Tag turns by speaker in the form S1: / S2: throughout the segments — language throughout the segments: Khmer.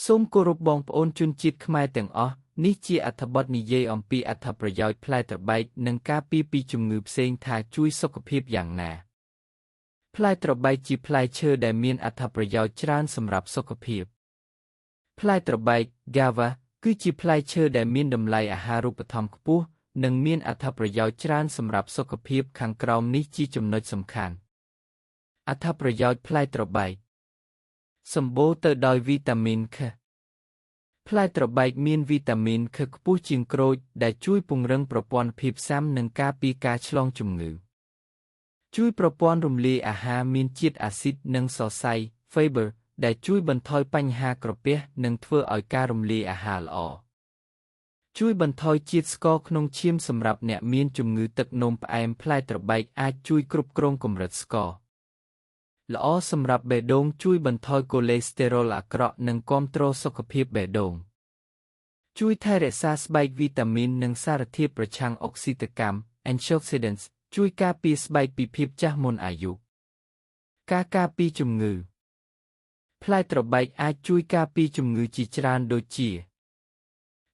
S1: សូមគោរពបងប្អូនជនជាតិខ្មែរទាំងអស់នេះជាអត្ថបទនិយាយអំពីអត្ថប្រយោជន៍ផ្លែត្របែកនិងការពារពីជំងឺផ្សេងថាជួយសុខភាពយ៉ាងណាផ្លែត្របែកជាផ្លែឈើដែលមានអត្ថប្រយោជន៍ច្រើនសម្រាប់សុខភាពផ្លែត្របែក Guava គឺជាផ្លែឈើដែលមានតម្លៃអាហារូបត្ថម្ភខ្ពស់និងមានអត្ថប្រយោជន៍ច្រើនសម្រាប់សុខភាពខាងក្រោមនេះជាចំណុចសំខាន់អត្ថប្រយោជន៍ផ្លែត្របែកសម្បូរទៅដោយវីតាមីន K ផ្លែត្របែកមានវីតាមីន K ខ្ពស់ជាងក្រូចដែលជួយពង្រឹងប្រព័ន្ធភាពស៊ាំនិងការពារការឆ្លងជំងឺជួយប្រព័ន្ធរំលាយអាហារមានជាតិអាស៊ីតនិងសរសៃ Fiber ដែលជួយបន្ថយបញ្ហាក្រពះនិងធ្វើឲ្យការរំលាយអាហារល្អជួយបន្ថយជាតិស្ករក្នុងឈាមសម្រាប់អ្នកមានជំងឺទឹកនោមផ្អែមផ្លែត្របែកអាចជួយគ្រប់គ្រងកម្រិតស្ករល្អសម្រាប់បេះដូងជួយបន្ថយកូលេស្តេរ៉ុលអាក្រក់និងគាំទ្រសុខភាពបេះដូងជួយថែរក្សាស្បែកវីតាមីននិងសារធាតុប្រឆាំងអុកស៊ីតកម្ម Antioxidants ជួយការពារស្បែកពីភាពចាស់មុនអាយុការការពារជំងឺផ្លែត្របែកអាចជួយការពារជំងឺជាច្រើនដូចជា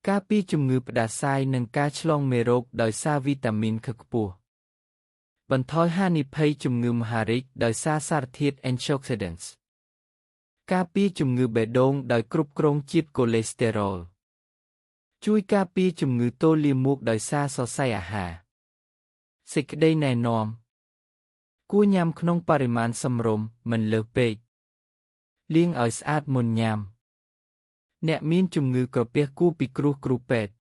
S1: ការពារជំងឺផ្ដាសាយនិងការឆ្លងមេរោគដោយសារវីតាមីន K ខ្ពស់បន្ថយហានិភ័យជំងឺមហារីកដោយសារសារធាតុ Antioxidants ការពារជំងឺបេះដូងដោយគ្រប់គ្រងជាតិកូលេស្តេរ៉ុលជួយការពារជំងឺទោសលាមកដោយសារសរសៃអាហារសេចក្តីណែនាំគួរញ៉ាំក្នុងបរិមាណសមរម្យមិនលើសពេកលាងឲ្យស្អាតមុនញ៉ាំអ្នកមានជំងឺក្រពះគួរពិគ្រោះគ្រូពេទ្យ